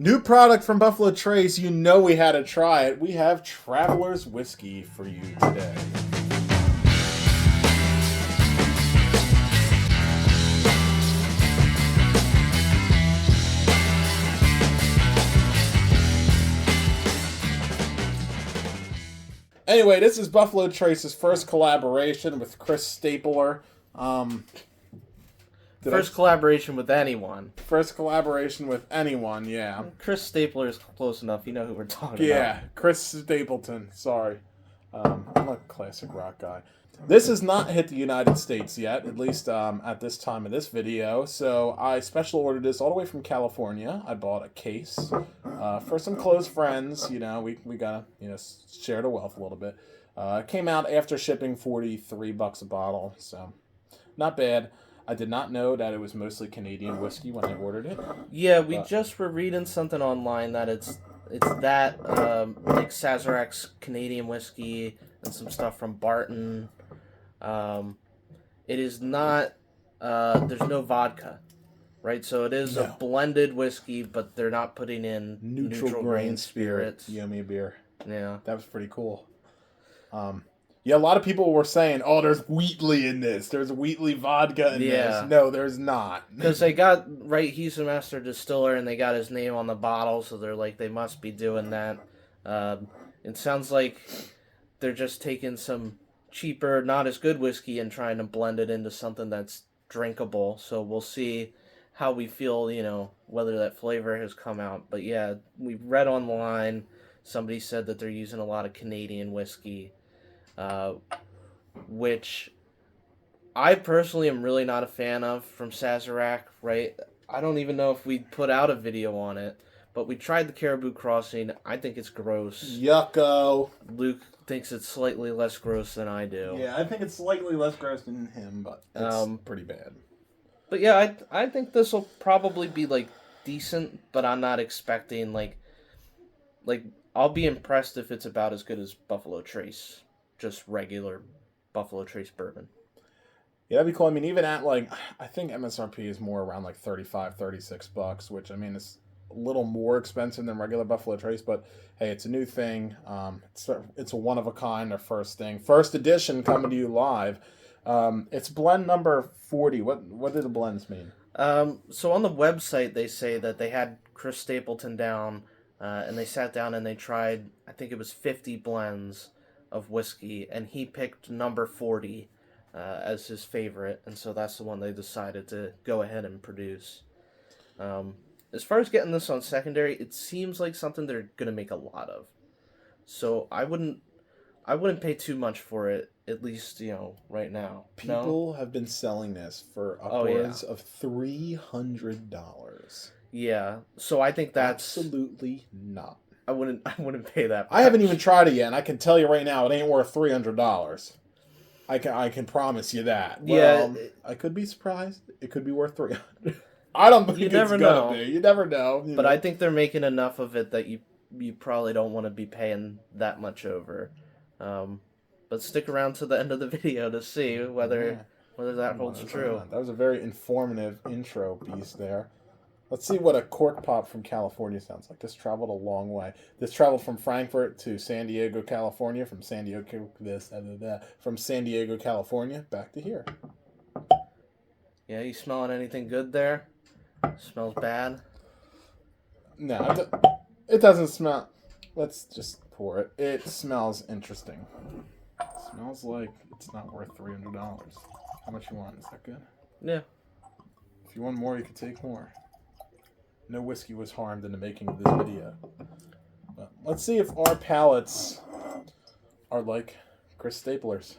New product from Buffalo Trace. You know we had to try it. We have Traveler's Whiskey for you today. Anyway, this is Buffalo Trace's first collaboration with Chris Stapleton. First collaboration with anyone. First collaboration with anyone, yeah. Chris Stapleton is close enough. You know who we're talking about. Yeah, Chris Stapleton. Sorry. I'm a classic rock guy. This has not hit the United States yet, at least at this time of this video. So I special ordered this all the way from California. I bought a case for some close friends. You know, we gotta share the wealth a little bit. It came out after shipping, $43 a bottle, so not bad. I did not know that it was mostly Canadian whiskey when I ordered it. Yeah, we just were reading something online that it's that like Sazerac's Canadian whiskey and some stuff from Barton. It is not. There's no vodka, right? So it is a blended whiskey, but they're not putting in neutral grain spirits. Yummy beer. Yeah, that was pretty cool. Yeah, a lot of people were saying, "Oh, there's Wheatley in this. There's Wheatley vodka in this." No, there's not. Because they got he's a master distiller, and they got his name on the bottle, so they're like, they must be doing that. It sounds like they're just taking some cheaper, not as good whiskey and trying to blend it into something that's drinkable. So we'll see how we feel, whether that flavor has come out. But yeah, we read online, somebody said that they're using a lot of Canadian whiskey. Which I personally am really not a fan of from Sazerac, right? I don't even know if we put out a video on it, but we tried the Caribou Crossing. I think it's gross. Yucko. Luke thinks it's slightly less gross than I do. Yeah, I think it's slightly less gross than him, but it's pretty bad. But yeah, I think this will probably be decent, but I'm not expecting like I'll be impressed if it's about as good as Buffalo Trace. Just regular Buffalo Trace bourbon. Yeah, that'd be cool. I mean, even at I think MSRP is more around $35, $36, which I mean is a little more expensive than regular Buffalo Trace, but hey, it's a new thing. It's a one of a kind, their first thing, first edition coming to you live. It's blend number 40. What do the blends mean? So on the website they say that they had Chris Stapleton down, and they sat down and they tried. I think it was 50 blends of whiskey, and he picked number 40 as his favorite, and so that's the one they decided to go ahead and produce. As far as getting this on secondary, it seems like something they're gonna make a lot of, so I wouldn't pay too much for it, at least right now. People have been selling this for upwards of $300. Yeah, so I think that's absolutely not. I wouldn't pay that much. I haven't even tried it yet, and I can tell you right now, it ain't worth $300. I can promise you that. Well, yeah, I could be surprised. It could be worth $300. I don't think it's gonna be. You never know. But I think they're making enough of it that you probably don't want to be paying that much over. But stick around to the end of the video to see whether that holds true. That was a very informative intro piece there. Let's see what a cork pop from California sounds like. This traveled a long way. This traveled from Frankfurt to San Diego, California. From San Diego, California, back to here. Yeah, you smelling anything good there? Smells bad? No, it doesn't smell. Let's just pour it. It smells interesting. It smells like it's not worth $300. How much you want? Is that good? Yeah. If you want more, you can take more. No whiskey was harmed in the making of this video. But let's see if our palates are like Chris Stapler's.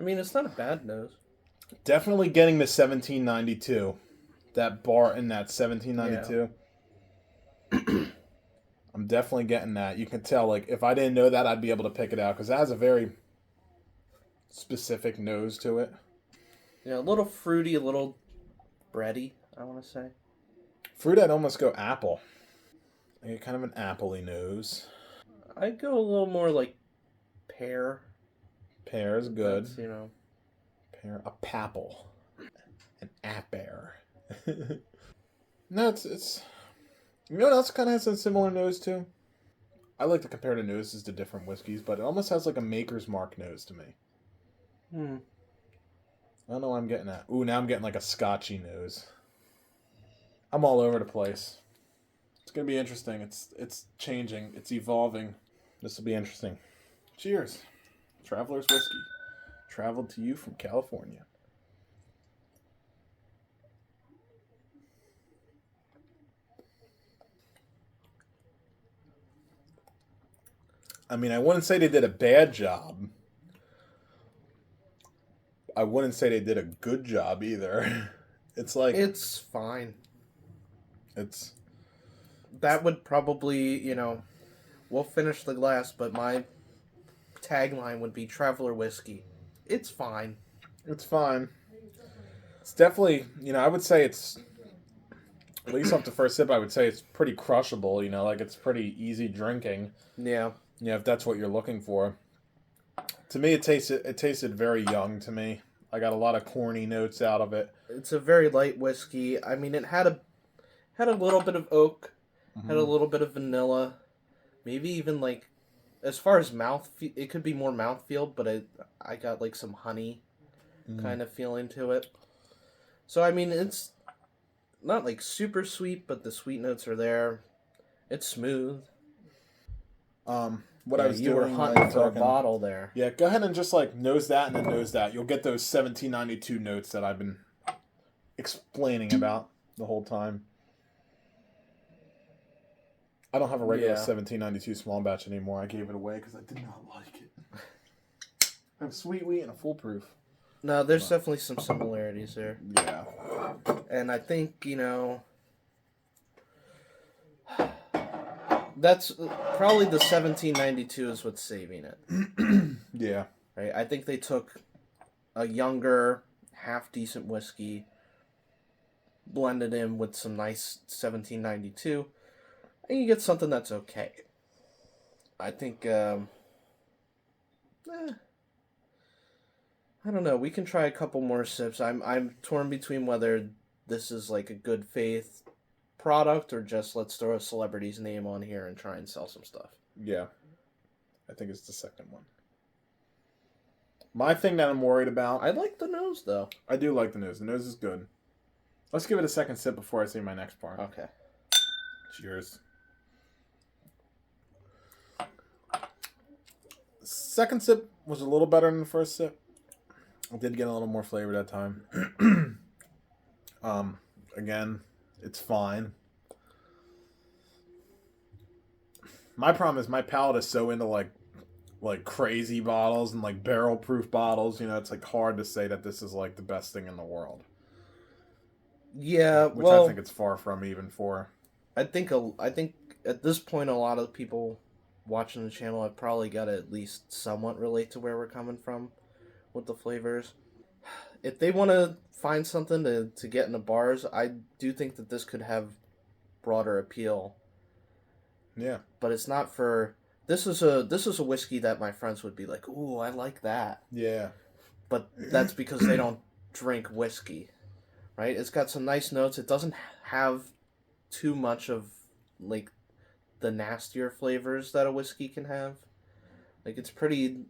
I mean, it's not a bad nose. Definitely getting the 1792. That bar in that 1792. Yeah. I'm definitely getting that. You can tell, if I didn't know that, I'd be able to pick it out, because it has a very specific nose to it. Yeah, a little fruity, a little bready, I want to say. Fruit, I'd almost go apple. I get kind of an apple-y nose. I'd go a little more like pear. Pear is good. That's, Pear, a papple. An aper. No, You know what else kind of has a similar nose to? I like to compare the noses to different whiskeys, but it almost has like a Maker's Mark nose to me. I don't know what I'm getting at. Ooh, now I'm getting like a Scotchy nose. I'm all over the place. It's gonna be interesting. It's changing. It's evolving. This will be interesting. Cheers. Traveler's Whiskey. Traveled to you from California. I mean, I wouldn't say they did a bad job. I wouldn't say they did a good job either. It's like... It's fine. It's... That would probably, we'll finish the glass, but my tagline would be Traveler Whiskey. It's fine. It's fine. It's definitely, I would say it's... At least off the first sip, I would say it's pretty crushable, like it's pretty easy drinking. Yeah. If that's what you're looking for. To me, it tasted very young to me. I got a lot of corny notes out of it. It's a very light whiskey. I mean, it had a little bit of oak, had a little bit of vanilla, maybe even like, as far as it could be more mouthfeel, but I got like some honey kind of feeling to it. So I mean, it's not like super sweet, but the sweet notes are there. It's smooth. What I was you doing were hunting for a bottle there. Yeah, go ahead and just like nose that and then nose that. You'll get those 1792 notes that I've been explaining about the whole time. I don't have a regular 1792 small batch anymore. I gave it away because I did not like it. I have sweet wheat and a full proof. No, there's definitely some similarities there. Yeah. And I think, that's probably the 1792 is what's saving it. Yeah. Right? I think they took a younger, half-decent whiskey, blended in with some nice 1792, and you get something that's okay. I think, I don't know. We can try a couple more sips. I'm torn between whether this is like a good faith product or just let's throw a celebrity's name on here and try and sell some stuff. Yeah. I think it's the second one. My thing that I'm worried about... I like the nose, though. I do like the nose. The nose is good. Let's give it a second sip before I say my next part. Okay. Cheers. Second sip was a little better than the first sip. I did get a little more flavor that time. Again, it's fine. My problem is my palate is so into like crazy bottles and like barrel proof bottles. It's like hard to say that this is like the best thing in the world. Yeah, which I think it's far from even for. I think at this point a lot of people watching the channel have probably got to at least somewhat relate to where we're coming from with the flavors. If they want to find something to get in the bars, I do think that this could have broader appeal. Yeah. But it's not for... This is a whiskey that my friends would be like, ooh, I like that. Yeah. But that's because they don't drink whiskey, right? It's got some nice notes. It doesn't have too much of, like, the nastier flavors that a whiskey can have. Like, it's pretty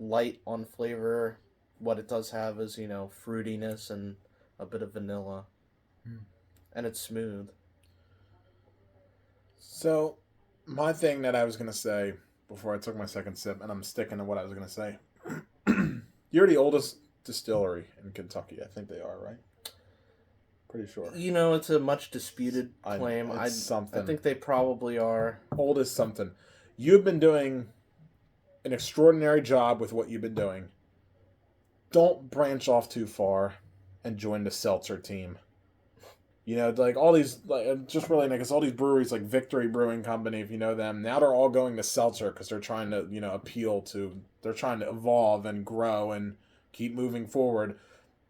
light on flavor. What it does have is, fruitiness and a bit of vanilla. And it's smooth. So, my thing that I was going to say before I took my second sip, and I'm sticking to what I was going to say. You're the oldest distillery in Kentucky. I think they are, right? Pretty sure. It's a much disputed claim. Something. I think they probably are. Oldest something. You've been doing an extraordinary job with what you've been doing. Don't branch off too far and join the seltzer team. Like all these, like just really because all these breweries like Victory Brewing Company, if you know them, now they're all going to seltzer because they're trying to, they're trying to evolve and grow and keep moving forward.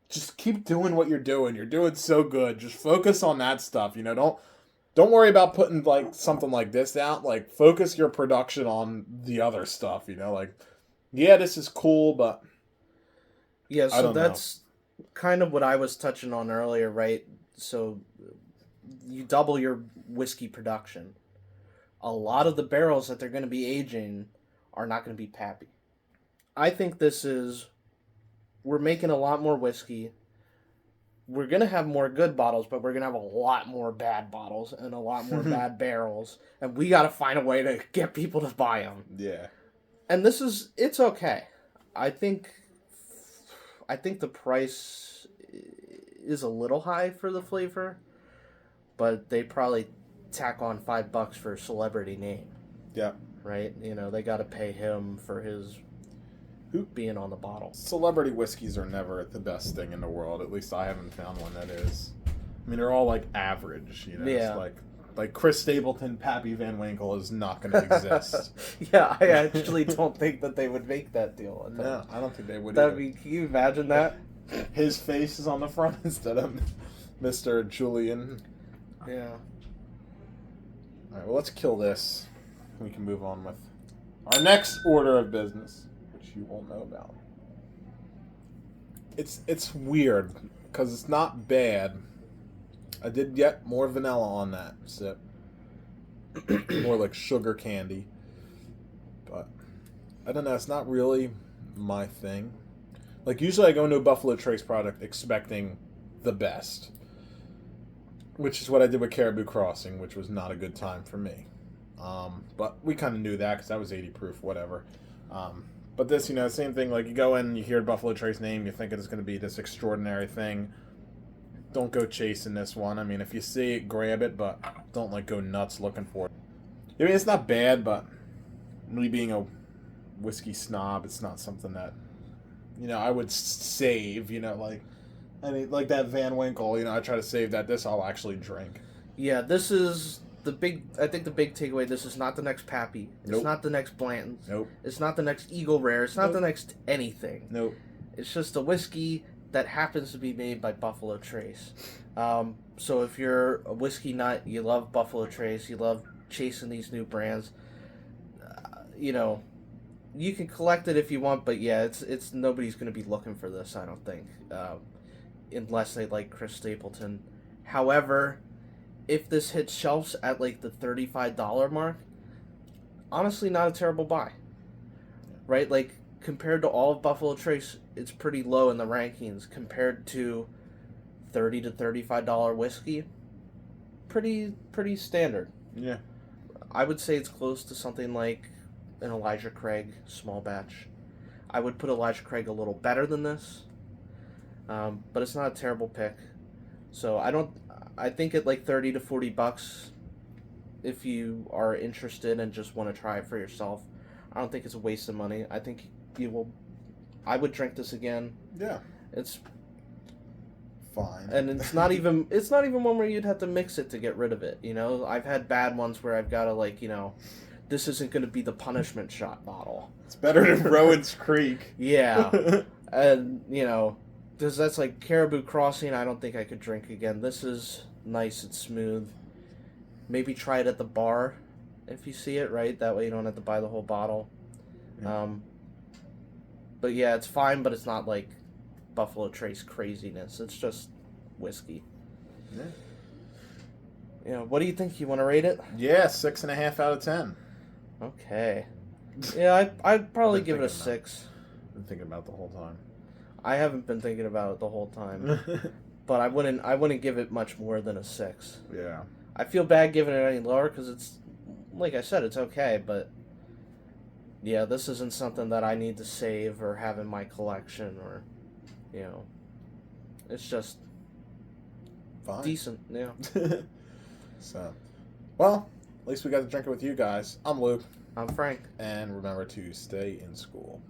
Just keep doing what you're doing. You're doing so good. Just focus on that stuff. Don't worry about putting like something like this out. Like focus your production on the other stuff. This is cool, but yeah. So that's kind of what I was touching on earlier, right? So you double your whiskey production. A lot of the barrels that they're going to be aging are not going to be Pappy. I think we're making a lot more whiskey. We're going to have more good bottles, but we're going to have a lot more bad bottles and a lot more bad barrels. And we got to find a way to get people to buy them. Yeah. And it's okay. I think the price is a little high for the flavor, but they probably tack on $5 for a celebrity name. Yeah. Right? You know, they got to pay him for his being on the bottle. Celebrity whiskeys are never the best thing in the world. At least I haven't found one that is. I mean, they're all like average. You know, Yeah. It's like Chris Stapleton, Pappy Van Winkle is not going to exist. Yeah, I actually don't think that they would make that deal. No, I don't think they would. That'd be. Can you imagine that? His face is on the front instead of Mr. Julian. Yeah. All right, well, let's kill this. We can move on with our next order of business, which you won't know about. It's weird because it's not bad. I did get more vanilla on that sip, more like sugar candy, but I don't know. It's not really my thing. Like usually, I go into a Buffalo Trace product expecting the best, which is what I did with Caribou Crossing, which was not a good time for me. But we kind of knew that because that was 80 proof, whatever. But this, same thing. Like you go in, you hear Buffalo Trace name, you think it's going to be this extraordinary thing. Don't go chasing this one. I mean, if you see it, grab it, but don't go nuts looking for it. I mean, it's not bad, but me being a whiskey snob, it's not something that I would save. Like that Van Winkle. I try to save that. This I'll actually drink. Yeah, this is I think the big takeaway. This is not the next Pappy. It's Nope. not the next Blanton's. Nope. It's not the next Eagle Rare. It's not Nope. the next anything. Nope. It's just a whiskey that happens to be made by Buffalo Trace. So if you're a whiskey nut, you love Buffalo Trace, you love chasing these new brands, you can collect it if you want, but yeah, it's nobody's going to be looking for this, I don't think, unless they like Chris Stapleton. However, if this hits shelves at the $35 mark, honestly, not a terrible buy, right? Compared to all of Buffalo Trace, it's pretty low in the rankings compared to $30 to $35 whiskey. Pretty standard. Yeah. I would say it's close to something like an Elijah Craig small batch. I would put Elijah Craig a little better than this, but it's not a terrible pick. So I think at $30 to $40, if you are interested and just want to try it for yourself, I don't think it's a waste of money. I think I would drink this again. Yeah. It's fine. and it's not even one where you'd have to mix it to get rid of it. I've had bad ones where I've got to this isn't going to be the punishment shot bottle. It's better than Rowan's Creek. Yeah. And because that's Caribou Crossing, I don't think I could drink again. This is nice and smooth. Maybe try it at the bar if you see it, right? That way you don't have to buy the whole bottle. Yeah. But yeah, it's fine, but it's not Buffalo Trace craziness. It's just whiskey. Yeah. What do you think? You want to rate it? Yeah, 6.5 out of 10. Okay. Yeah, I'd probably Been give it a thinking 6. Been thinking about the whole time. I haven't been thinking about it the whole time, but I wouldn't give it much more than a 6. Yeah. I feel bad giving it any lower because it's, like I said, it's okay, but yeah, this isn't something that I need to save or have in my collection or, it's just Fine. decent, yeah. So, well, at least we got to drink it with you guys. I'm Luke. I'm Frank. And remember to stay in school.